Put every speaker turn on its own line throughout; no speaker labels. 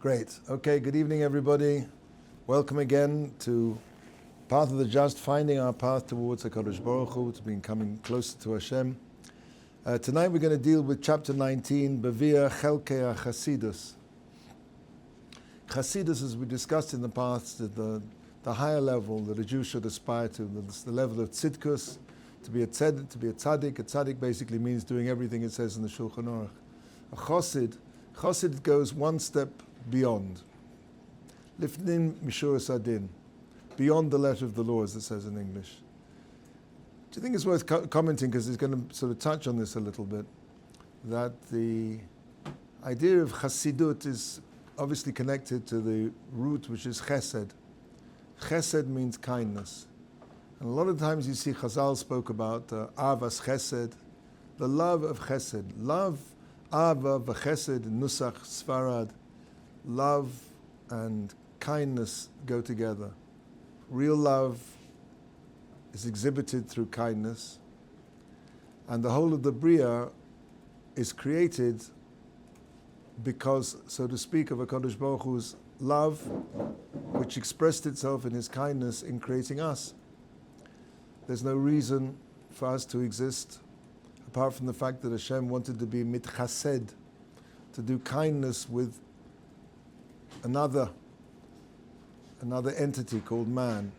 Great. Okay, good evening, everybody. Welcome again to Path of the Just, finding our path towards HaKadosh Baruch Hu, to becoming closer to Hashem. Tonight we're going to deal with chapter 19, Bevia Chelkei HaChasidus. Chasidus, as we discussed in the past, the higher level that a Jew should aspire to, the level of tzidkus, to be a tzaddik. A tzaddik basically means doing everything it says in the Shulchan Aruch. A chosid goes one step beyond. Lifnin mishuras adin, beyond the letter of the law, as it says in English. Do you think it's worth commenting, because it's going to sort of touch on this a little bit, that the idea of chasidut is obviously connected to the root, which is chesed. Chesed means kindness. And a lot of times you see Chazal spoke about avas chesed, the love of chesed. Love, ava v'chesed, nusach, sfarad. Love and kindness go together. Real love is exhibited through kindness. And the whole of the Bria is created because, so to speak, of HaKadosh Baruch Hu's love, which expressed itself in His kindness in creating us. There's no reason for us to exist apart from the fact that Hashem wanted to be mitchased, to do kindness with another entity called man.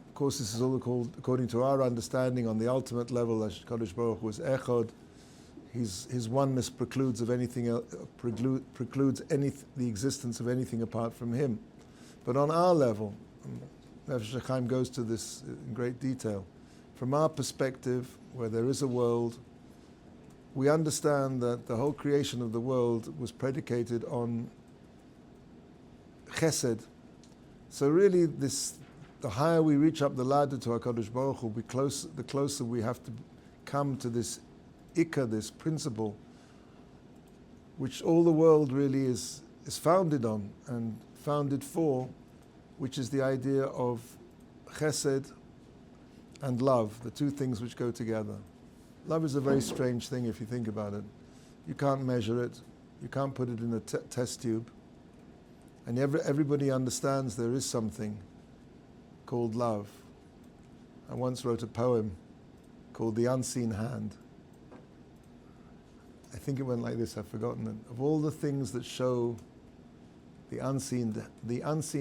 Of course, this is all called, according to our understanding, on the ultimate level, HaKadosh Baruch Hu is echad. His oneness precludes the existence of anything apart from Him. But on our level, Nefesh HaChaim goes to this in great detail. From our perspective, where there is a world, we understand that the whole creation of the world was predicated on chesed. So really, the higher we reach up the ladder to HaKadosh Baruch Hu, the closer we have to come to this Ikka, this principle, which all the world really is founded on and founded for, which is the idea of chesed and love, the two things which go together. Love is a very strange thing if you think about it. You can't measure it. You can't put it in a test tube. And everybody understands there is something called love. I once wrote a poem called The Unseen Hand. I think it went like this, I've forgotten it. Of all the things that show the unseen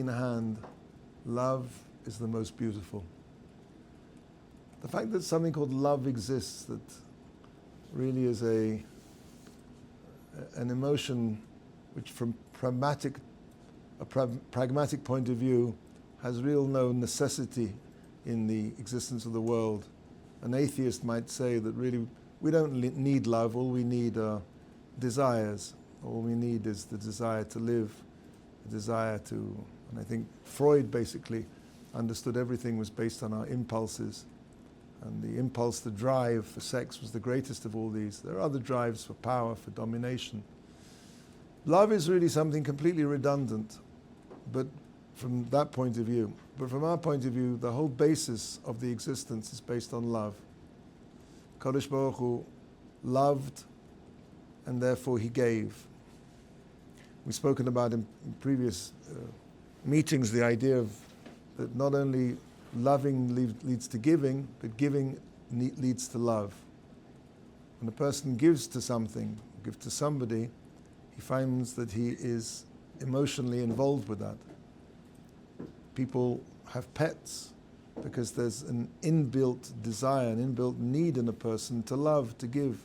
hand, love is the most beautiful. The fact that something called love exists, that really is an emotion which from a pragmatic point of view has no necessity in the existence of the world. An atheist might say that really we don't need love, all we need are desires. All we need is the desire to live, the desire to, and I think Freud basically understood everything was based on our impulses. And the impulse, the drive for sex was the greatest of all these. There are other drives for power, for domination. Love is really something completely redundant, but from that point of view. But from our point of view, the whole basis of the existence is based on love. Kadosh Baruch Hu loved, and therefore He gave. We've spoken about in previous meetings the idea of that not only loving leads to giving, but giving leads to love. When a person gives to something, gives to somebody, he finds that he is emotionally involved with that. People have pets because there's an inbuilt desire, an inbuilt need in a person to love, to give.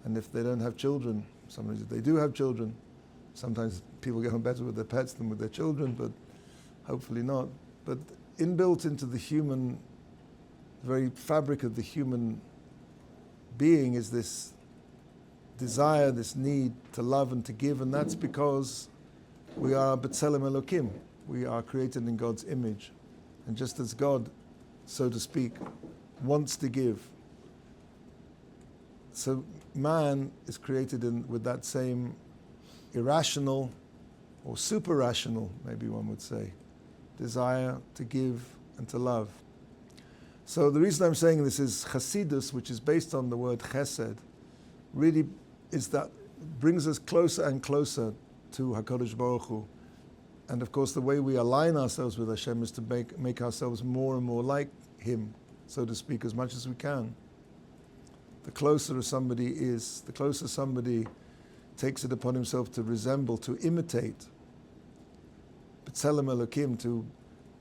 And if they don't have children, sometimes if they do have children, sometimes people get on better with their pets than with their children, but hopefully not. But inbuilt into the very fabric of the human being is this desire, this need to love and to give, and that's because we are B'Tselem Elokim. We are created in God's image. And just as God, so to speak, wants to give, so man is created with that same irrational or super rational, maybe one would say, desire to give and to love. So the reason I'm saying this is Chasidus, which is based on the word chesed, really is that brings us closer and closer to HaKadosh Baruch Hu. And of course, the way we align ourselves with Hashem is to make ourselves more and more like Him, so to speak, as much as we can. The closer somebody is, the closer somebody takes it upon himself to resemble, to imitate, B'Tselem Elokim, to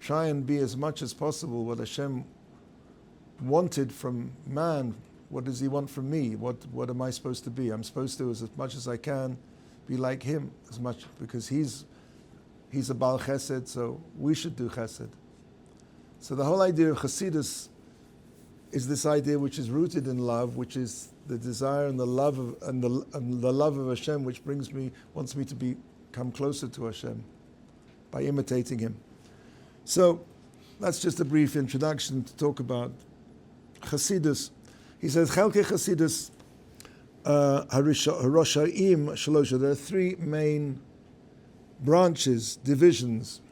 try and be as much as possible what Hashem wanted from man. What does He want from me? What am I supposed to be? I'm supposed to, as much as I can, be like Him, as much, because He's a Baal Chesed, so we should do Chesed. So the whole idea of Chassidus is this idea which is rooted in love, which is the desire and the love of Hashem, which wants me to become closer to Hashem by imitating Him. So that's just a brief introduction to talk about Chassidus. He says, Chelke Chassidus Haroshaim Shalosha. There are three main branches, divisions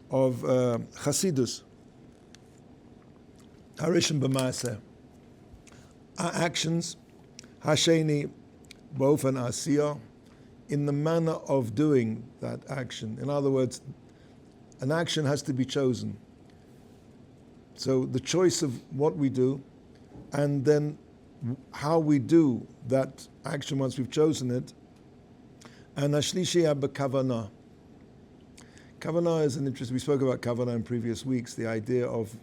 of Chassidus. Harishim b'maaseh, actions, hasheni b'ofen asiyah, in the manner of doing that action. In other words, an action has to be chosen. So the choice of what we do, and then how we do that action once we've chosen it. And hashlishi b'kavanah. Kavanah is an interest. We spoke about kavanah in previous weeks, the idea of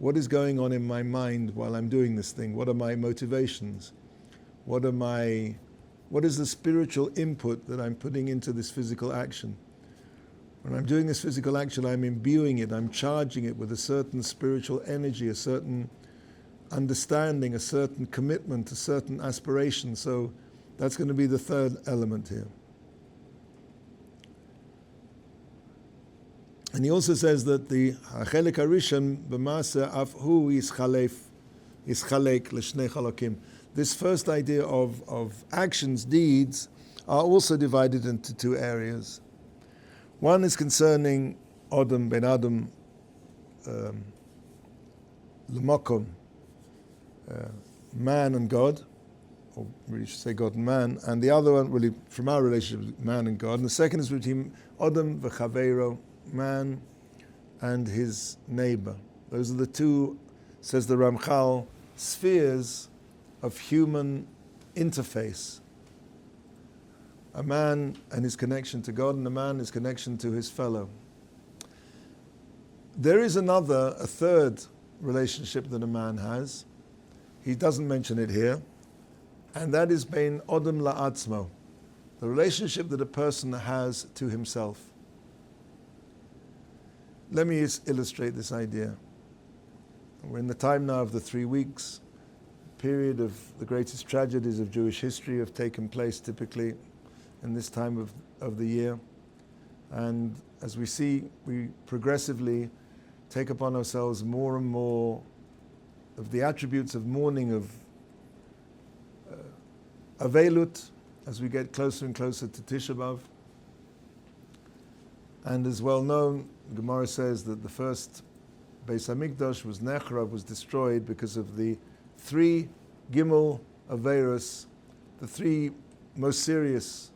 what is going on in my mind while I'm doing this thing? What are my motivations? What is the spiritual input that I'm putting into this physical action? When I'm doing this physical action, I'm imbuing it, I'm charging it with a certain spiritual energy, a certain understanding, a certain commitment, a certain aspiration. So that's going to be the third element here. And he also says that the Chelek Harishon b'maaseh af hu ischalek l'shnei chalakim. This first idea of actions, deeds, are also divided into two areas. One is concerning Adam ben Adam l'makom, man and God, or we should say God and man, and the other one really from our relationship with man and God. And the second is between Adam v'chaveiro, man and his neighbor. Those are the two, says the Ramchal, spheres of human interface. A man and his connection to God, and a man his connection to his fellow. There is a third relationship that a man has. He doesn't mention it here, and that is bein Adam la'atzmo, the relationship that a person has to himself. Let me illustrate this idea. We're in the time now of the 3 weeks, period of the greatest tragedies of Jewish history have taken place typically in this time of the year. And as we see, we progressively take upon ourselves more and more of the attributes of mourning, of Avelut, as we get closer and closer to Tisha B'Av. And as well known, Gemara says that the first Beis Hamikdash was destroyed because of the three Gimel Averos, the three most serious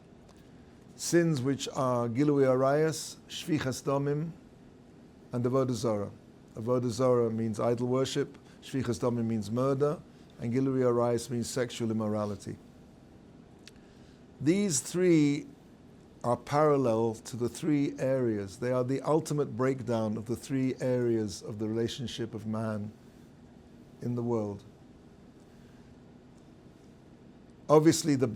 sins, which are Gilui Arayas, Shvichas Damim, and Avodah Zarah. Avodah Zarah means idol worship, Shvichas Damim means murder, and Gilui Arayas means sexual immorality. These three are parallel to the three areas. They are the ultimate breakdown of the three areas of the relationship of man in the world. Obviously, the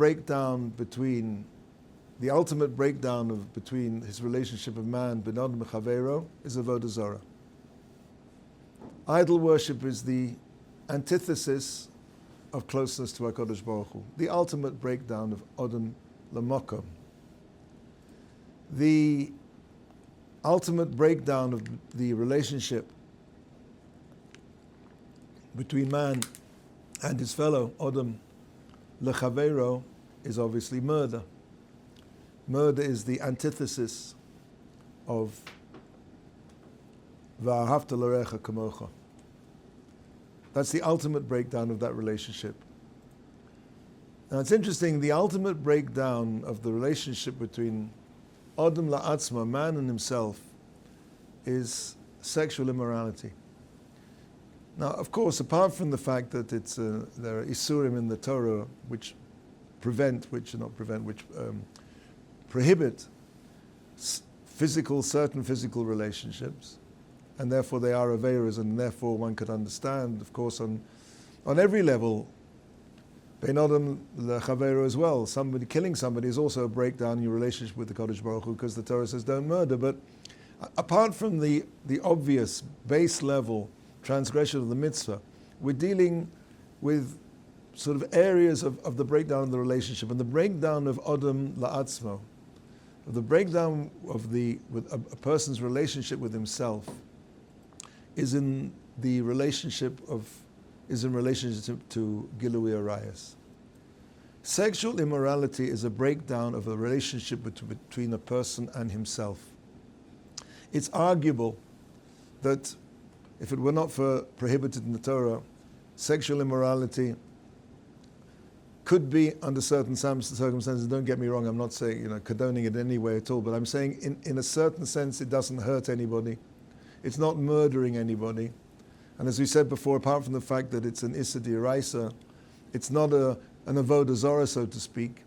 ultimate breakdown between his relationship of man, ben Adam Chavero, is Avodah Zarah. Idol worship is the antithesis of closeness to HaKadosh Baruch Hu, the ultimate breakdown of Adam L'Makom. The ultimate breakdown of the relationship between man and his fellow, Adam L'Chavero, is obviously murder. Murder is the antithesis of V'ahavta l'recha kamocha. That's the ultimate breakdown of that relationship. Now it's interesting, the ultimate breakdown of the relationship between Adam la'atzma, man and himself, is sexual immorality. Now, of course, apart from the fact that there are isurim in the Torah which prohibit certain physical relationships, and therefore they are aveiros, and therefore one could understand, of course, on every level, bein adam lechaveiro as well. Somebody killing somebody is also a breakdown in your relationship with the Kodesh Baruch Hu, because the Torah says don't murder. But apart from the obvious base level transgression of the mitzvah, we're dealing with sort of areas of the breakdown of the relationship, and the breakdown of Adam la'atzmo, the breakdown of with a person's relationship with himself, is in relationship to Gilui Arayas. Sexual immorality is a breakdown of the relationship between a person and himself. It's arguable that if it were not for prohibited in the Torah, sexual immorality could be under certain circumstances. Don't get me wrong, I'm not saying, condoning it in any way at all, but I'm saying in a certain sense it doesn't hurt anybody. It's not murdering anybody. And as we said before, apart from the fact that it's an Issa D'Oraisa, it's not an Avodah Zorah, so to speak.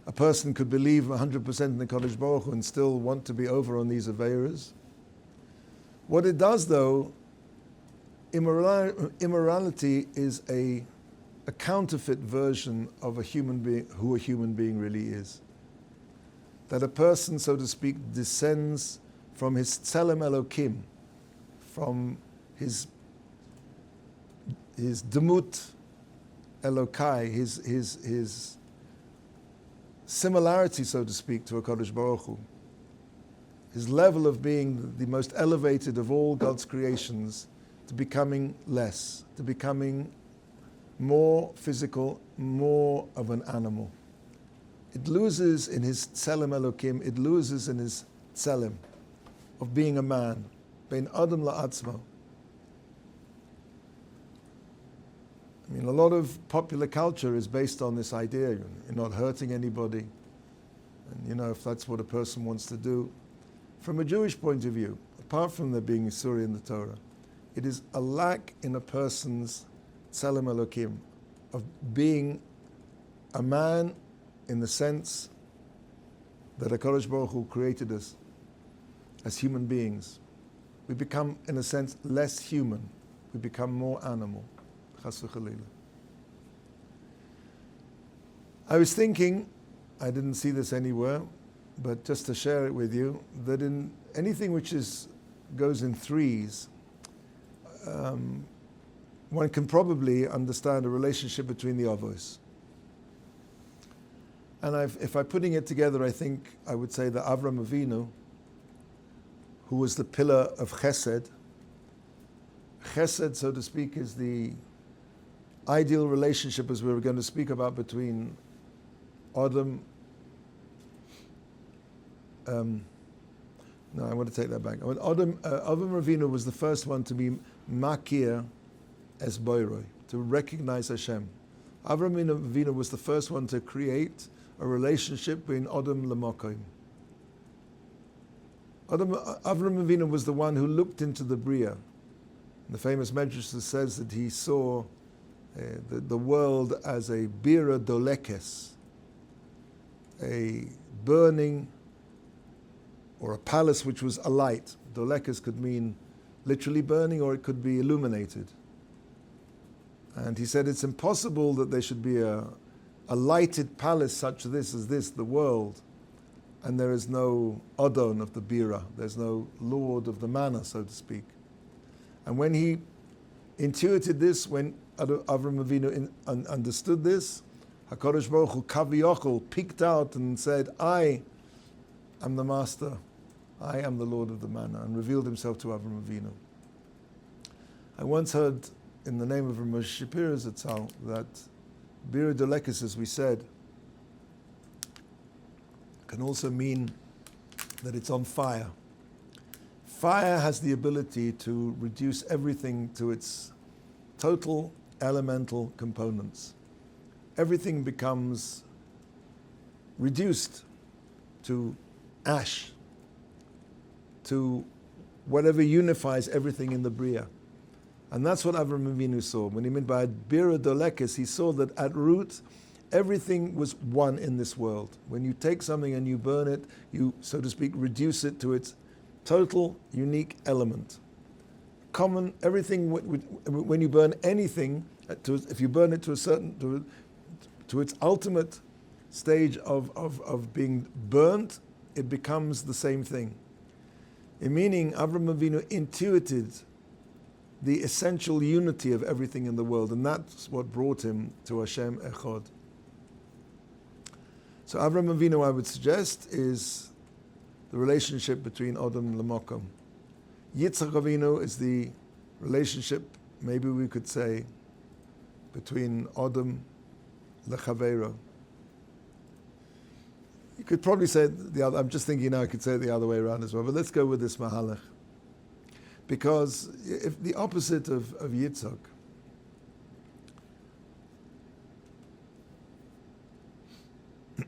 A person could believe 100% in the Kodesh Baruch Hu and still want to be over on these Aveiras. What it does, though, immorality is a counterfeit version of who a human being really is. That a person, so to speak, descends from his Tzelem Elokim, from his Demut Elokai, his similarity, so to speak, to a Kodesh Baruch Hu. His level of being the most elevated of all God's creations, to becoming less, to becoming more physical, more of an animal. It loses in his Tzelem Elokim, it loses in his Tzelem of being a man, bein Adam la'atzmo. I mean, a lot of popular culture is based on this idea, you're not hurting anybody, and if that's what a person wants to do. From a Jewish point of view, apart from there being Isuri in the Torah, it is a lack in a person's Tzelem Elokim, of being a man in the sense that HaKadosh Baruch Hu created us as human beings. We become, in a sense, less human. We become more animal. Chas v'chalila. I was thinking, I didn't see this anywhere, but just to share it with you, that in anything which goes in threes, one can probably understand a relationship between the avos. And if I'm putting it together, I think I would say that Avram Avinu, who was the pillar of Chesed, so to speak, is the ideal relationship, as we were going to speak about, between Adam. No, I want to take that back. Avram Avinu was the first one to be makir as boiroi, to recognize Hashem. Avram Avinu was the first one to create a relationship between Adam lemokoim. Avram Avinu was the one who looked into the Bria. The famous Medrash says that he saw the world as a bira dolekes, a burning, or a palace which was alight. Dolekes could mean literally burning, or it could be illuminated. And he said it's impossible that there should be a lighted palace such as this, the world, and there is no Adon of the Bira, there's no Lord of the manna, so to speak. And when he intuited this, when Avram Avinu understood this, HaKadosh Baruch Hu Kaviyachol peeked out and said, I am the master, I am the Lord of the manna, and revealed himself to Avram Avinu. I once heard in the name of Rav Shapira Zatzal that Bira Dolekes, as we said, can also mean that it's on fire. Fire has the ability to reduce everything to its total elemental components. everything becomes reduced to ash, to whatever unifies everything in the Bria. And that's what Avraham Avinu saw. When he meant by Bira Dolekes, he saw that at root, everything was one in this world. When you take something and you burn it, you, so to speak, reduce it to its total, unique element. Common, everything, when you burn anything, if you burn it to a certain, to its ultimate stage of being burnt, it becomes the same thing. In meaning, Avraham Avinu intuited the essential unity of everything in the world, and that's what brought him to Hashem Echad. So Avraham Avinu, I would suggest, is the relationship between Adam and Lamokum. Yitzchak Avinu is the relationship, maybe we could say, between Adam Lechavero. You could probably say the other, I'm just thinking now I could say it the other way around as well, but let's go with this Mahalach. Because if the opposite of Yitzchak, do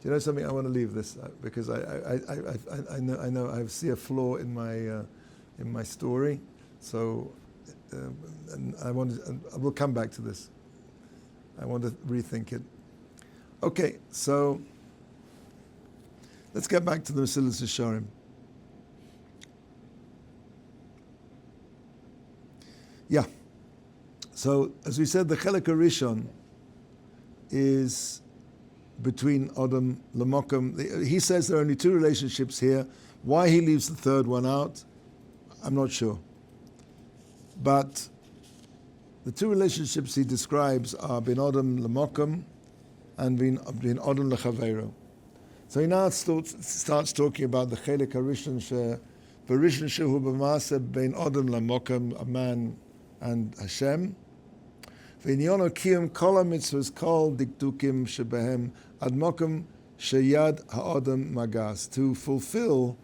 you know something? I want to leave this because I know I see a flaw in my story, so and I will come back to this. I want to rethink it. Okay, so let's get back to the Mesilas Yesharim. Yeah. So as we said, the Chelek Rishon is between Adam Lamokum. He says there are only two relationships here. Why he leaves the third one out, I'm not sure. But the two relationships he describes are bin Adam Lamokum and bin Adam Lechavero. So he now starts talking about the Chelek Harishon V'Rishon Shehu B'Maaseh bin Adam Lamokum, a man and Hashem. V'inyono kiyum kol hamitzvos kol dikdukim shebehem ad mokum sheyad ha'adam magas, to fulfill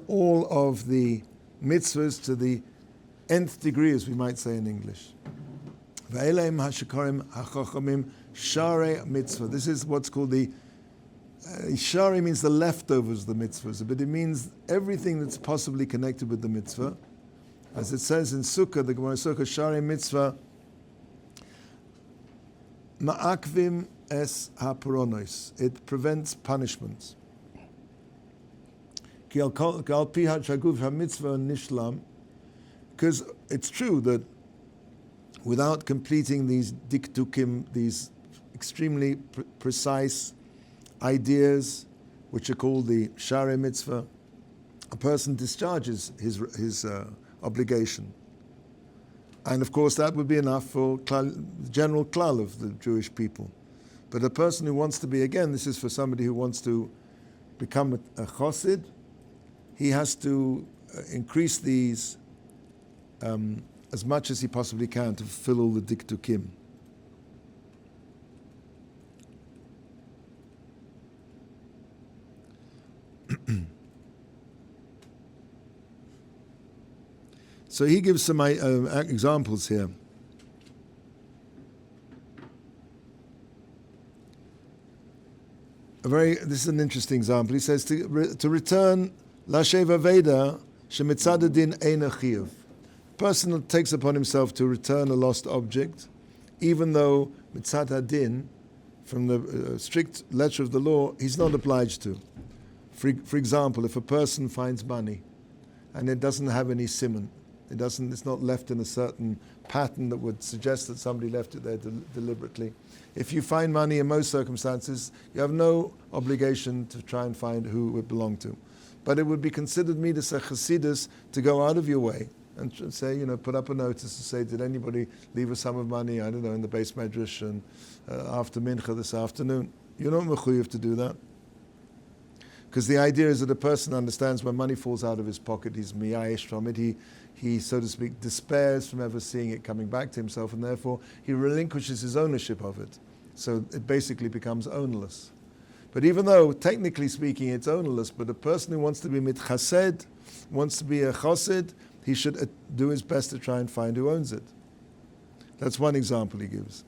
all of the mitzvahs to the nth degree, as we might say in English. Ve'eleim hashikarim hachochamim sharei mitzvah. This is what's called the Yesharim means the leftovers of the mitzvahs, but it means everything that's possibly connected with the mitzvah. As it says in Sukkah, the Gemara Sukkah, Sharei mitzvah ma'akvim es ha'puronos. It prevents punishments. Because it's true that without completing these diktukim, these extremely precise ideas, which are called the Sharei mitzvah, a person discharges his obligation. And of course that would be enough for the general klal of the Jewish people. But a person who wants to be, again, this is for somebody who wants to become a chosid, he has to increase these as much as he possibly can to fulfill all the diktukim. So he gives some examples here. This is an interesting example. He says to return l'sheva veda shemitzad hadin ein chiyuv. A person takes upon himself to return a lost object, even though mitzad hadin, from the strict letter of the law, he's not obliged to. For example, if a person finds money and it doesn't have any siman, it's not left in a certain pattern that would suggest that somebody left it there deliberately. If you find money in most circumstances, you have no obligation to try and find who it belonged to. But it would be considered midas chasidus to go out of your way and say, put up a notice to say, did anybody leave a sum of money, I don't know, in the base medrash and after mincha this afternoon? You're not mechuyev to do that. Because the idea is that a person understands when money falls out of his pocket, he's miyayish from it, he, so to speak, despairs from ever seeing it coming back to himself, and therefore he relinquishes his ownership of it. So it basically becomes ownerless. But even though, technically speaking, it's ownerless, but a person who wants to be mitchased, wants to be a chosid, he should do his best to try and find who owns it. That's one example he gives.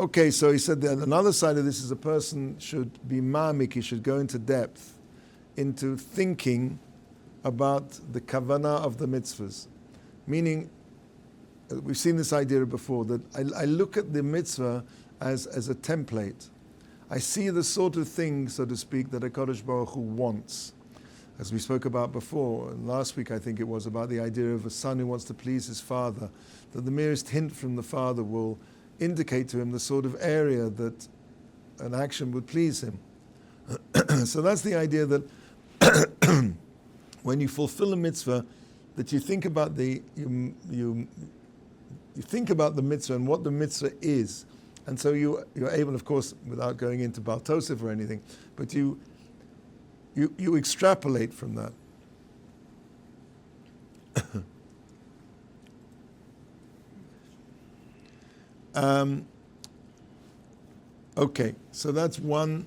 Okay, so he said that another side of this is a person should be ma'amik, he should go into depth, into thinking about the kavanah of the mitzvahs. Meaning, we've seen this idea before, that I look at the mitzvah as a template. I see the sort of thing, so to speak, that HaKadosh Baruch Hu wants. As we spoke about before, and last week I think it was, about the idea of a son who wants to please his father, that the merest hint from the father will indicate to him the sort of area that an action would please him. So that's the idea that when you fulfill a mitzvah, that you think about you think about the mitzvah and what the mitzvah is, and so you're able, of course, without going into Baal Tosef or anything, but you extrapolate from that. Okay, so that's one.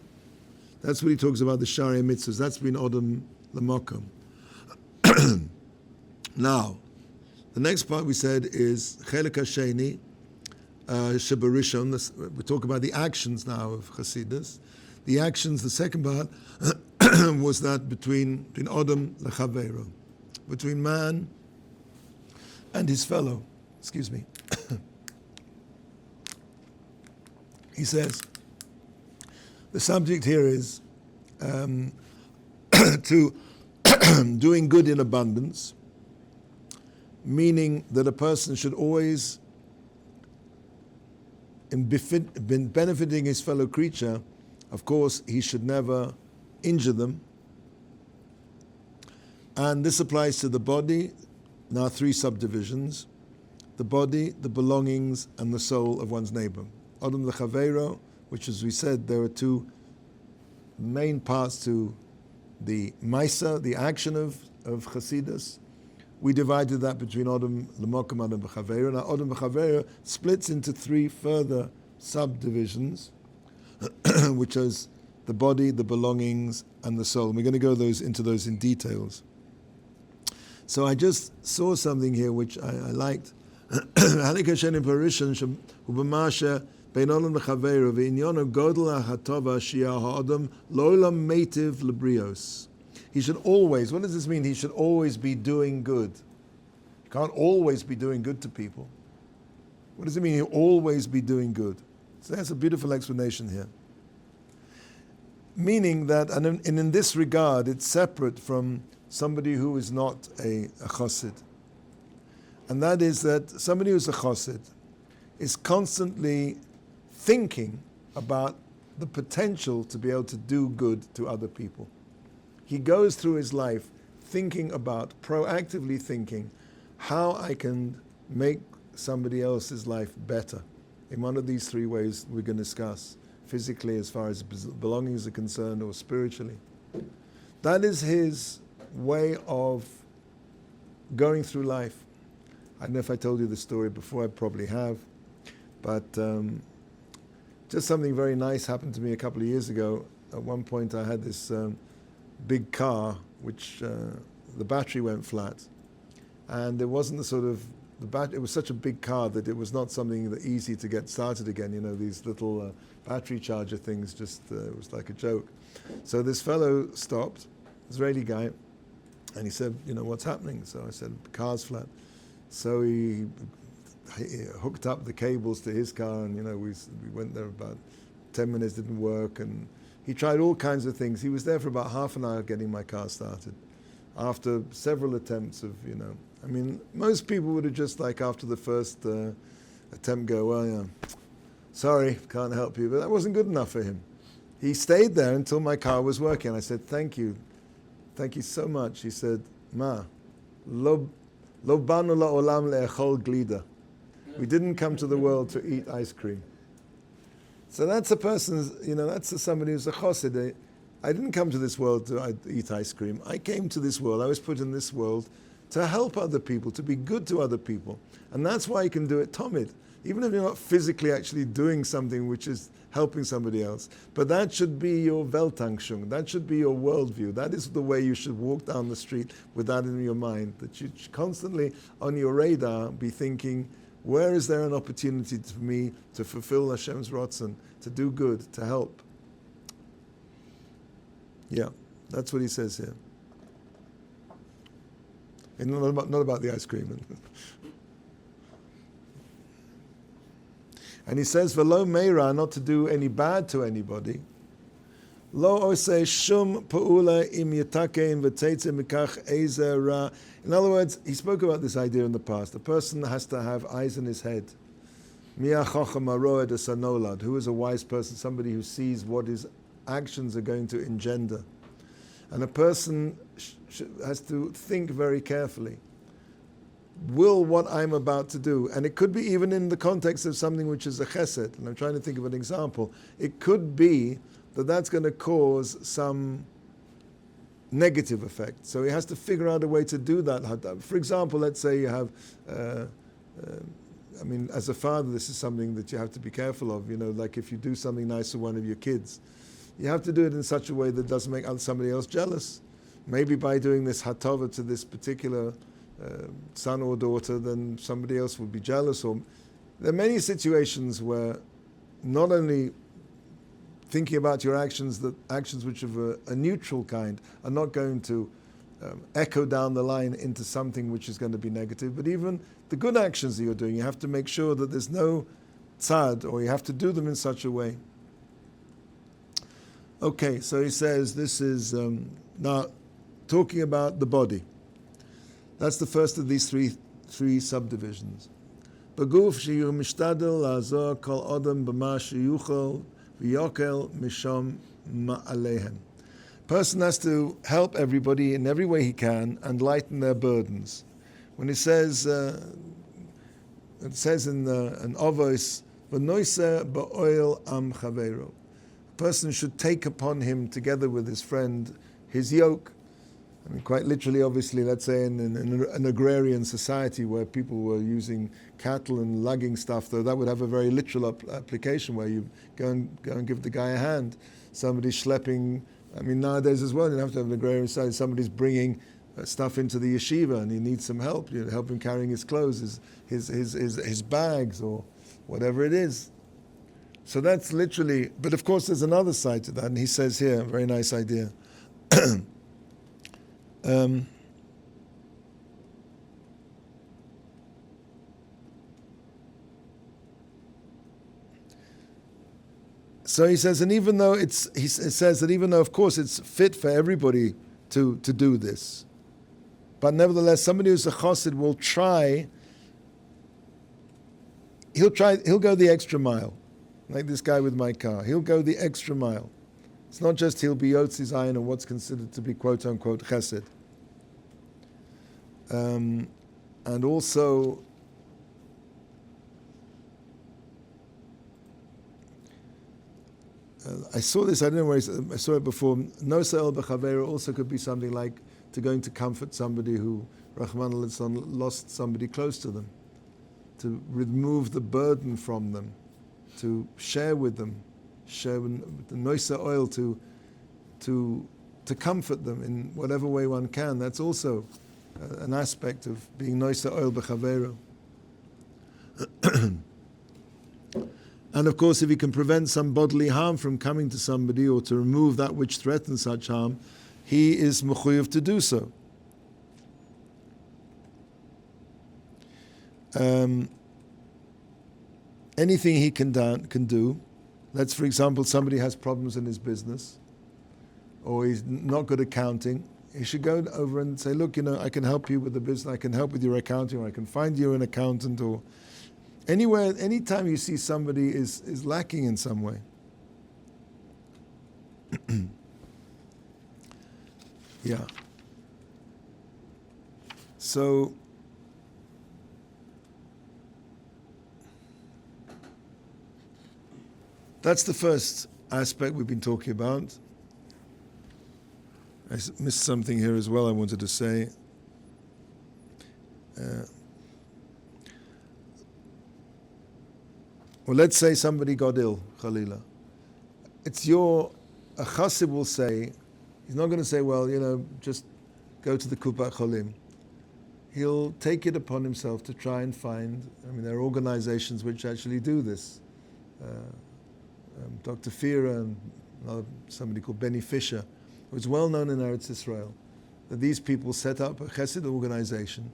That's what he talks about, the Sharia mitzvahs. That's been Odom L'Mokom. Now, the next part we said is Chelik HaSheni, Shebarishon. We talk about the actions now of Chassidus. The actions, the second part, was that between Odom L'Chaveiro, between man and his fellow. Excuse me. He says, the subject here is to doing good in abundance, meaning that a person should always, in benefiting his fellow creature, of course, he should never injure them. And this applies to the body. Now, 3 subdivisions: the body, the belongings, and the soul of one's neighbor. Odom L'Chaveiro, which, as we said, there are 2 main parts to the Maisa, the action of Chassidus. We divided that between Odom L'Mokom and Odom L'Chaveiro. Now, Odom L'Chaveiro splits into 3 further subdivisions, which is the body, the belongings, and the soul. And we're going to go into those in details. So I just saw something here which I liked. He should always, what does this mean? He should always be doing good. You can't always be doing good to people. What does it mean, he'll always be doing good? So that's a beautiful explanation here. Meaning that, and in this regard, it's separate from somebody who is not a chassid. And that is that somebody who's a chassid is constantly thinking about the potential to be able to do good to other people. He goes through his life thinking about, proactively thinking, how I can make somebody else's life better. In one of these 3 ways we're going to discuss, physically as far as belongings are concerned, or spiritually. That is his way of going through life. I don't know if I told you the story before, I probably have, but just something very nice happened to me a couple of years ago. At one point I had this big car, which the battery went flat. And it wasn't the sort of, it was such a big car that it was not something that easy to get started again. You know, these little battery charger things, just, it was like a joke. So this fellow stopped, Israeli guy, and he said, you know, what's happening? So I said, the car's flat. So he hooked up the cables to his car, and, you know, we went there about 10 minutes, didn't work, and he tried all kinds of things. He was there for about half an hour getting my car started. After several attempts of, you know, I mean, most people would have just, like, after the first attempt go, well, yeah, sorry, can't help you. But that wasn't good enough for him. He stayed there until my car was working. I said, thank you so much. He said, Ma, lo banu la'olam le'echol glida. We didn't come to the world to eat ice cream. So that's a person's, you know, that's somebody who's a chassid. I didn't come to this world to eat ice cream. I came to this world, I was put in this world to help other people, to be good to other people. And that's why you can do it tomid. even if you're not physically actually doing something which is helping somebody else. But that should be your Weltanschauung. That should be your worldview. That is the way you should walk down the street with that in your mind. That you should constantly on your radar be thinking, where is there an opportunity for me to fulfill Hashem's Ratzon, to do good, to help? Yeah, that's what he says here. And not about the ice cream. And he says, "V'lo meira," not to do any bad to anybody. Lo oseh shum pa'ula im yitakein v'teitze mikach ezer ra. In other words, he spoke about this idea in the past. A person has to have eyes in his head. Mia chacham haroed esanolad. Who is a wise person? Somebody who sees what his actions are going to engender. And a person has to think very carefully. Will what I'm about to do, and it could be even in the context of something which is a chesed, and I'm trying to think of an example, it could be that that's going to cause some negative effect. So he has to figure out a way to do that. For example, let's say you have, as a father, this is something that you have to be careful of, like if you do something nice to one of your kids, you have to do it in such a way that doesn't make somebody else jealous. Maybe by doing this hatava to this particular son or daughter, then somebody else would be jealous. Or there are many situations where not only thinking about your actions, that actions which of a neutral kind are not going to echo down the line into something which is going to be negative, but even the good actions that you're doing, you have to make sure that there's no tzad, or you have to do them in such a way. Okay, so he says this is now talking about the body. That's the first of these three subdivisions. Beguf sheyur mishtadel la'azor kol adam b'ma sheyuchol v'yokel mishom ma'alehem. Person has to help everybody in every way he can and lighten their burdens. When it says in Avos, v'noiser ba'oil am chaveiro. A person should take upon him, together with his friend, his yoke. I mean, quite literally, obviously, let's say in an agrarian society where people were using cattle and lugging stuff, though that would have a very literal application where you go and give the guy a hand. Somebody's schlepping, nowadays as well, you don't have to have an agrarian society, somebody's bringing stuff into the yeshiva and he needs some help, help him carrying his clothes, his bags or whatever it is. So that's literally, but of course there's another side to that, and he says here, a very nice idea. So he says, and even though it says that even though of course it's fit for everybody to do this, but nevertheless somebody who's a chassid will try. He'll go the extra mile, like this guy with my car. He'll go the extra mile. It's not just he'll be Yotzi Zayin on what's considered to be quote unquote chesed. And also, I saw this, I don't know where I saw it before. Nosa el b'chavera also could be something like going to comfort somebody who, Rahman al-Litzlan, lost somebody close to them, to remove the burden from them, to share with them, share with the noisa oil to comfort them in whatever way one can. That's also an aspect of being noisa oil b'chavera. And of course, if he can prevent some bodily harm from coming to somebody or to remove that which threatens such harm, he is mechuyev to do so. Anything he can do. Let's, for example, somebody has problems in his business, or he's not good at counting. He should go over and say, look, I can help you with the business, I can help with your accounting, or I can find you an accountant, or anywhere, anytime you see somebody is lacking in some way. Yeah. So, that's the first aspect we've been talking about. I missed something here as well I wanted to say. Well, let's say somebody got ill, Khalila. A chassid will say, he's not going to say, well, just go to the Kupat Cholim. He'll take it upon himself to try and find, there are organizations which actually do this. Dr. Fira and somebody called Benny Fisher, who's well known in Eretz Israel, that these people set up a chesed organization,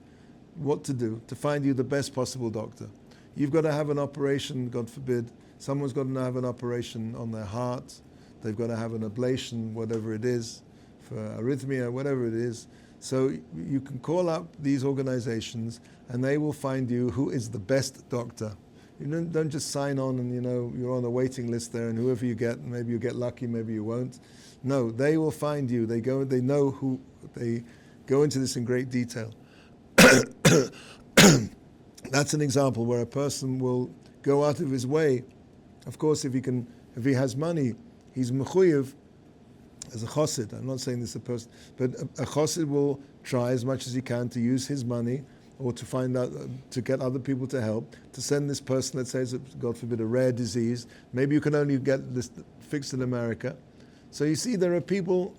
what to do, to find you the best possible doctor. You've got to have an operation, God forbid, someone's got to have an operation on their heart, they've got to have an ablation, whatever it is, for arrhythmia, whatever it is. So you can call up these organizations and they will find you who is the best doctor. You don't just sign on and you're on a waiting list there and whoever you get, maybe you get lucky, maybe you won't. No, they will find you. They go into this in great detail. That's an example where a person will go out of his way. Of course, if he has money, he's mechuyev as a chassid. I'm not saying this a person, but a chassid will try as much as he can to use his money or to find out, to get other people to help, to send this person, let's say, God forbid, a rare disease. Maybe you can only get this fixed in America. So you see, there are people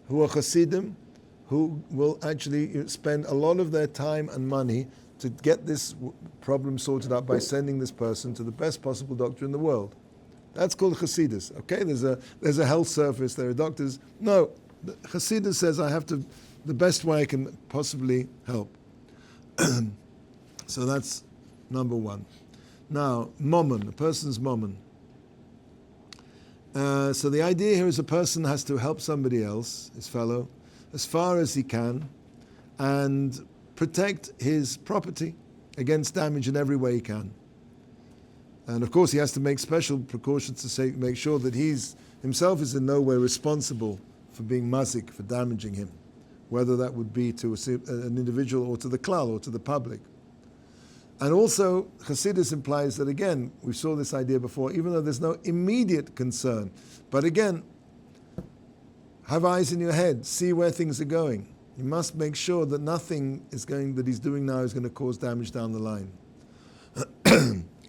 who are chassidim who will actually spend a lot of their time and money to get this problem sorted out by sending this person to the best possible doctor in the world. That's called Chassidus. Okay, there's a health service, there are doctors. No, Chassidus says I have to, the best way I can possibly help. So that's number one. Now, mammon, a person's mammon. So the idea here is a person has to help somebody else, his fellow, as far as he can, and protect his property against damage in every way he can. And of course he has to make special precautions to make sure that himself is in no way responsible for being mazik, for damaging him, whether that would be to an individual or to the klal or to the public. And also, Chassidus implies that, again, we saw this idea before, even though there's no immediate concern, but again, have eyes in your head, see where things are going. You must make sure that nothing that he's doing now is going to cause damage down the line.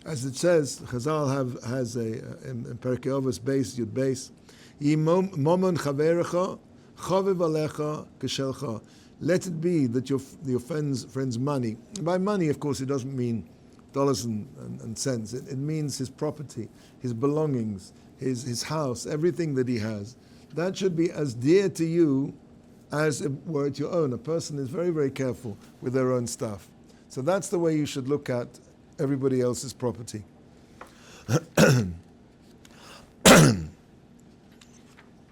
As it says, Chazal has in Perkei Avos base, Yud base, Momon chaverecha, chavev alecha keshelcha. Let it be that your friend's money. By money, of course, it doesn't mean dollars and cents. It means his property, his belongings, his house, everything that he has. That should be as dear to you as it were it your own. A person is very, very careful with their own stuff. So that's the way you should look at everybody else's property.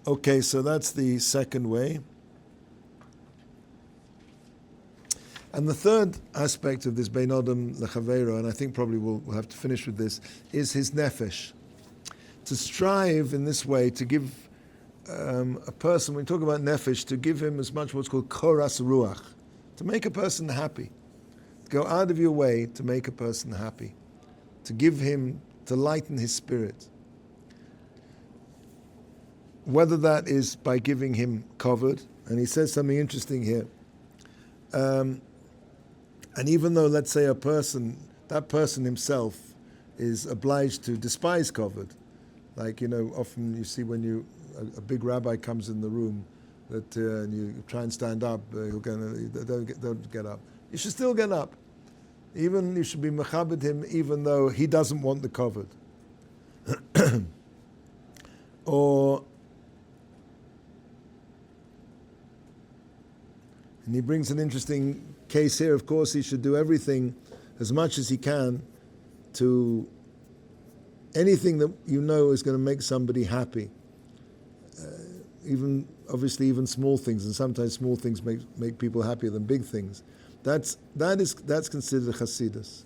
Okay, so that's the second way. And the third aspect of this Bein Adam Lechavero, and I think probably we'll have to finish with this, is his nefesh. To strive in this way to give a person, when we talk about nefesh, to give him as much what's called koras ruach, to make a person happy. Go out of your way to make a person happy, to give him, to lighten his spirit. Whether that is by giving him kavod, and he says something interesting here. And even though, let's say, that person himself is obliged to despise kavod, like, often you see when a big rabbi comes in the room, that and you try and stand up, don't get up. You should still get up. Even you should be mechabed him, even though he doesn't want the kavod. And he brings an interesting case here. Of course, he should do everything as much as he can to anything that is going to make somebody happy. Even small things, and sometimes small things make people happier than big things. That's considered Chassidus.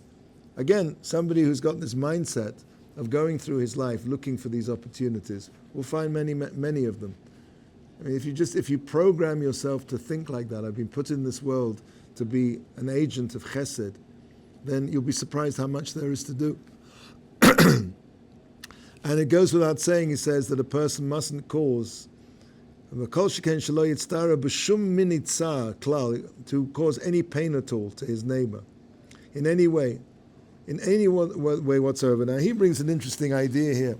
Again, somebody who's got this mindset of going through his life looking for these opportunities will find many of them. I mean, if you program yourself to think like that, I've been put in this world to be an agent of chesed, then you'll be surprised how much there is to do. And it goes without saying, he says, that a person mustn't cause to cause any pain at all to his neighbor in any way. in any way whatsoever. Now he brings an interesting idea here,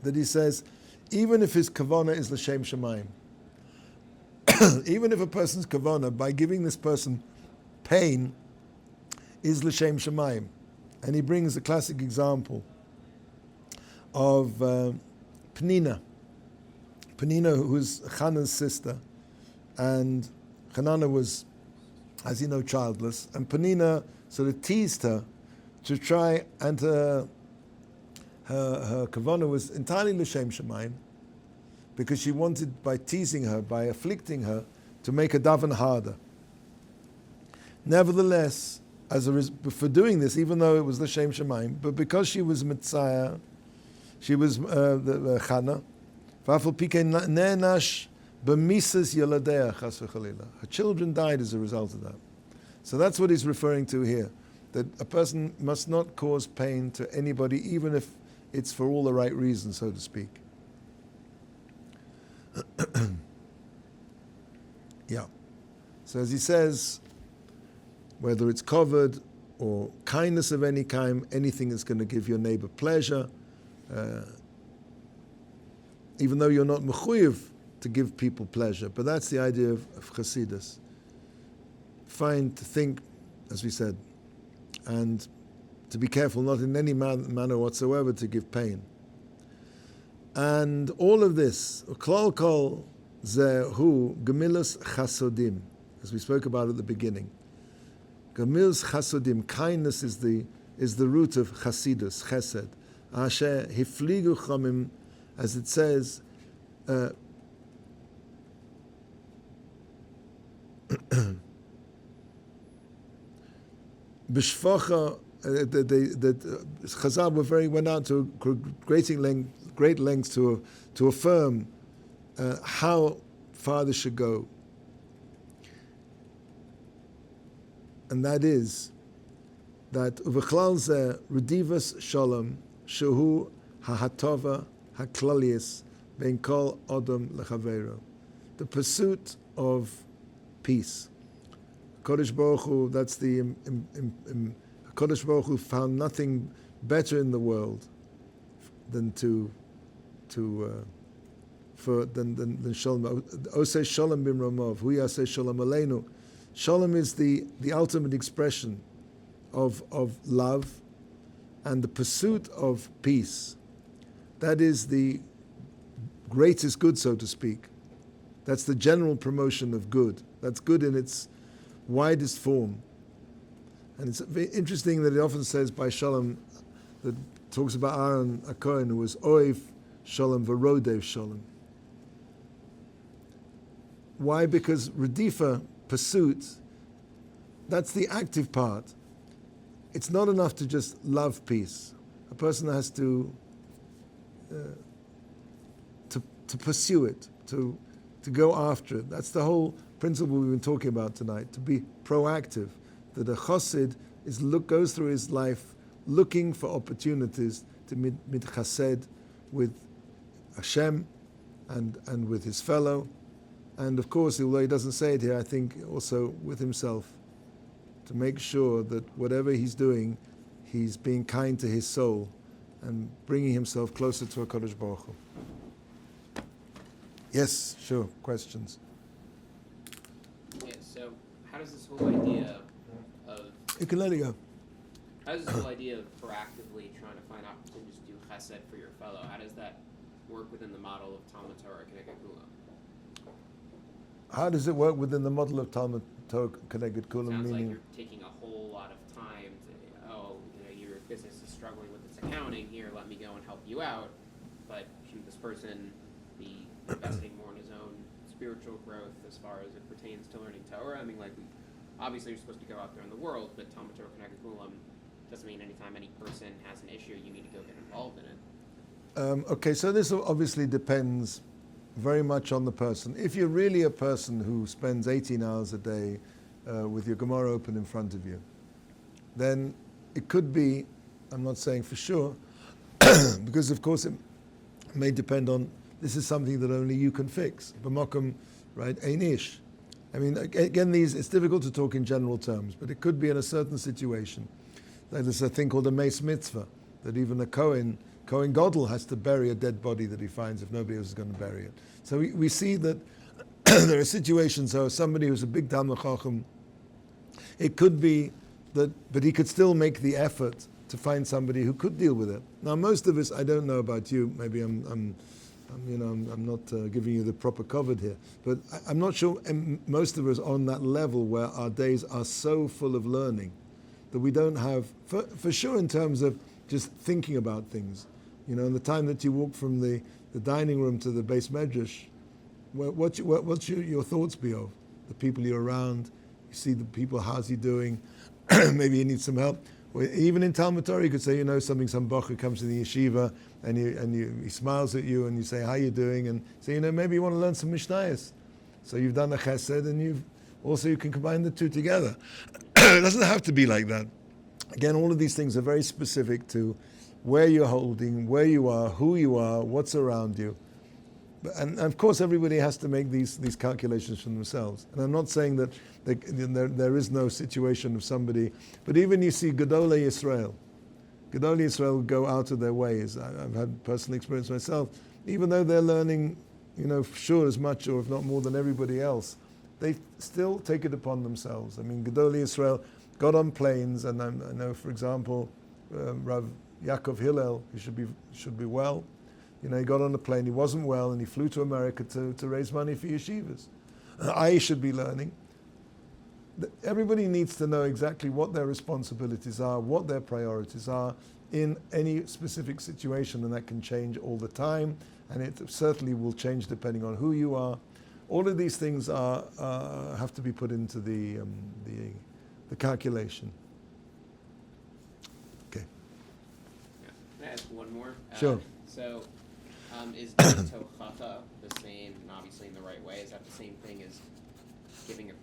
that he says, even if his kavanah is l'shem shamayim, even if a person's kavanah, by giving this person pain, is l'shem shamayim. And he brings a classic example of Penina, who's Chana's sister, and Chanana was, as you know, childless, and Penina sort of teased her to try, and her kavanah was entirely l'shem shamayim, because she wanted, by teasing her, by afflicting her, to make her daven harder. Nevertheless, for doing this, even though it was l'shem shamayim, but because she was mitzayah, she was the Chana, v'afal pikein ne'nash b'misas yaladeah chas v'chalila. Her children died as a result of that. So that's what he's referring to here, that a person must not cause pain to anybody, even if it's for all the right reasons, so to speak. Yeah. So as he says, whether it's covered or kindness of any kind, anything that's going to give your neighbor pleasure, even though you're not mechuyev to give people pleasure, but that's the idea of Chassidus. To think, as we said, and to be careful not in any manner whatsoever to give pain. And all of this, klal kol zehu gemilas chasodim, as we spoke about at the beginning. Gemilas chasodim, kindness is the root of chasidus, chesed. Asher hifligu chamim, as it says, b'shvacha, that Chazal went out to great lengths to affirm how far this should go, and that is that uvechlal zeh redivas shalom shehu hahatova haklalius ben kol adam lechavero, the pursuit of peace. Kodesh Baruch Hu, that's the Kodesh Baruch Hu found nothing better in the world than than shalom. Oseh shalom bimramov, hu yaseh shalom aleinu. Shalom is the ultimate expression of love and the pursuit of peace. That is the greatest good, so to speak. That's the general promotion of good. That's good in its widest form. And it's interesting that it often says by Shalom, that talks about Aaron HaKohen, who was Oiv Shalom V'rodev Shalom. Why? Because Redifa, pursuit, that's the active part. It's not enough to just love peace. A person has to pursue it, to go after it. That's the whole principle we've been talking about tonight, to be proactive. That a chassid goes through his life looking for opportunities to mitchased with Hashem and with his fellow, and of course, although he doesn't say it here, I think also with himself, to make sure that whatever he's doing, he's being kind to his soul and bringing himself closer to HaKadosh Baruch Hu. Yes, sure, questions?
Yeah, so how does this whole idea of...
You can let it go.
How does this whole idea of proactively trying to find opportunities to do chesed for your fellow, how does that work within the model of Talmud Torah Keneged Kulam?
How does it work within the model of Talmud Torah Keneged Kulam?
Sounds
meaning
like you're taking a whole lot of time to, your business is struggling with its accounting, here, let me go and help you out, but shouldn't this person be investing more in his own spiritual growth as far as it pertains to learning Torah? I mean, obviously you're supposed to go out there in the world, but Talmud Torah Keneged Kulam doesn't mean anytime any person has an issue, you need to go get involved in it.
Okay, so this obviously depends very much on the person. If you're really a person who spends 18 hours a day with your Gemara open in front of you, then it could be, I'm not saying for sure, because of course it may depend on, this is something that only you can fix. B'makom, right, ein ish. I mean, again, it's difficult to talk in general terms, but it could be in a certain situation. There's a thing called a mace mitzvah, that even a Kohen Gadol has to bury a dead body that he finds if nobody else is going to bury it. So we see that there are situations, so somebody who's a big Talmid Chacham, it could be that, but he could still make the effort to find somebody who could deal with it. Now, most of us, I don't know about you, maybe I'm not giving you the proper covered here, but I'm not sure most of us are on that level where our days are so full of learning that we don't have, for sure in terms of just thinking about things. You know, in the time that you walk from the dining room to the base medrash, what's your thoughts be of? The people you're around, you see the people, how's he doing? Maybe he needs some help. Well, even in Talmud Torah, you could say, some bacher comes to the yeshiva and he smiles at you and you say, how you doing? And say, maybe you want to learn some Mishnayos. So you've done a chesed and you can combine the two together. It doesn't have to be like that. Again, all of these things are very specific to where you're holding, where you are, who you are, what's around you. And of course, everybody has to make these calculations for themselves. And I'm not saying that there is no situation of somebody, but even you see Gedolei Yisrael. Gedolei Yisrael go out of their ways. I've had personal experience myself. Even though they're learning, sure as much or if not more than everybody else, they still take it upon themselves. I mean, Gedolei Yisrael got on planes, and I know, for example, Rav Yaakov Hillel, who should be well. He got on a plane, he wasn't well, and he flew to America to raise money for yeshivas. I should be learning. Everybody needs to know exactly what their responsibilities are, what their priorities are in any specific situation, and that can change all the time, and it certainly will change depending on who you are. All of these things have to be put into the calculation. Okay.
Yeah. Can I ask one more?
Sure.
Is doing tochacha the same, and obviously in the right way, is that the same thing as causing a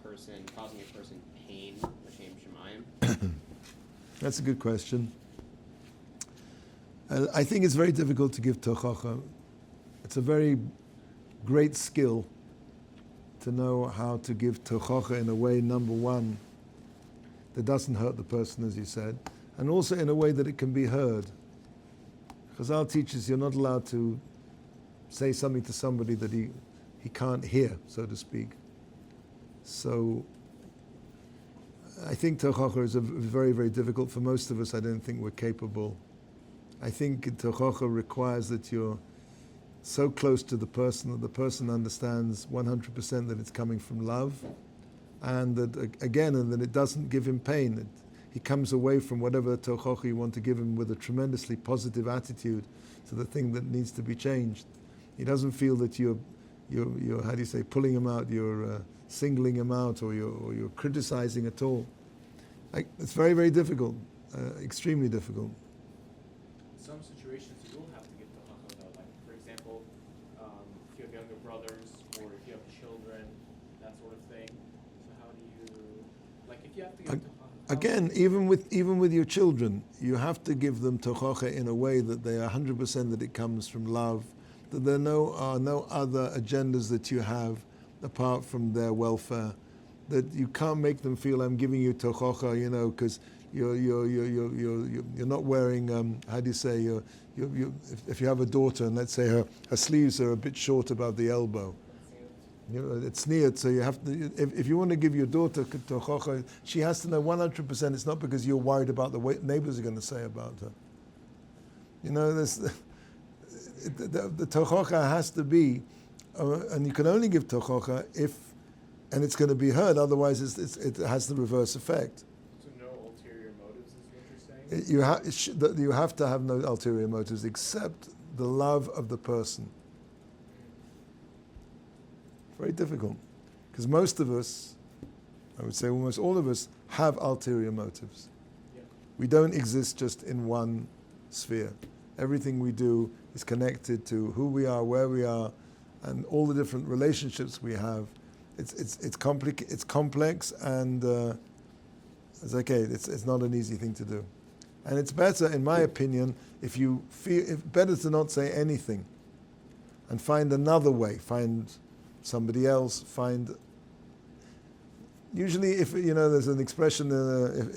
person pain, l'shem shamayim?
That's a good question. I think it's very difficult to give tochacha. It's a very great skill to know how to give tochacha in a way, number one, that doesn't hurt the person, as you said, and also in a way that it can be heard. Chazal teaches you're not allowed to say something to somebody that he can't hear, so to speak. So I think tochacha is very, very difficult. For most of us, I don't think we're capable. I think tochacha requires that you're so close to the person that the person understands 100% that it's coming from love, and that, and that it doesn't give him pain. He comes away from whatever tochacha you want to give him with a tremendously positive attitude to the thing that needs to be changed. He doesn't feel that you're how do you say, pulling him out, you're singling him out, or you're criticizing at all. It's very, very difficult, extremely difficult.
In some situations you will have to give tochacha, though. Like, for example, if you have younger brothers or if you have children, that sort of thing. So how do you, if you have to give tochacha?
Again, even with your children, you have to give them tochacha in a way that they are 100% that it comes from love, that there are no other agendas that you have apart from their welfare, that you can't make them feel I'm giving you tochacha, because you're not wearing how do you say, if you have a daughter and let's say her sleeves are a bit short above the elbow. It's near, so you have to. If you want to give your daughter tochacha, she has to know 100%. It's not because you're worried about the way neighbors are going to say about her. The tochacha has to be, and you can only give tochacha and it's going to be heard. Otherwise, it has the reverse effect.
So no ulterior motives is what you're saying?
You have to have no ulterior motives except the love of the person. Very difficult, because most of us, I would say almost all of us, have ulterior motives.
Yeah.
We don't exist just in one sphere. Everything we do is connected to who we are, where we are, and all the different relationships we have. It's complex, and it's not an easy thing to do. And it's better, in my opinion, if better to not say anything, and find another way, find somebody else, usually if, there's an expression,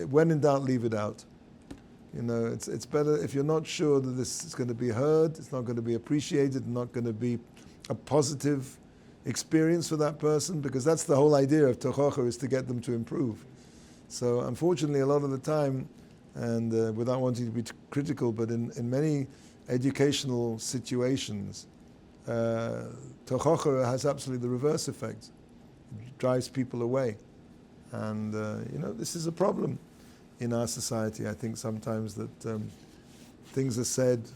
when in doubt, leave it out. You know, it's better if you're not sure that this is going to be heard, it's not going to be appreciated, not going to be a positive experience for that person, because that's the whole idea of tochacha, is to get them to improve. So unfortunately, a lot of the time, and without wanting to be critical, but in many educational situations, tochacha has absolutely the reverse effect. It drives people away. And this is a problem in our society. I think sometimes that things are said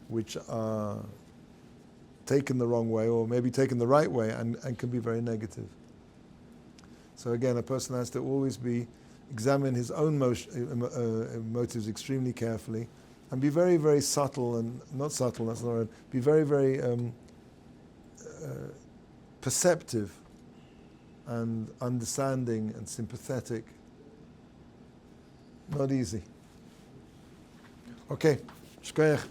which are taken the wrong way, or maybe taken the right way, and can be very negative. So again, a person has to always examine his own motives extremely carefully, and be very, very subtle, and not subtle, that's not right, be very, very perceptive and understanding and sympathetic. Not easy. Okay, shkoyach.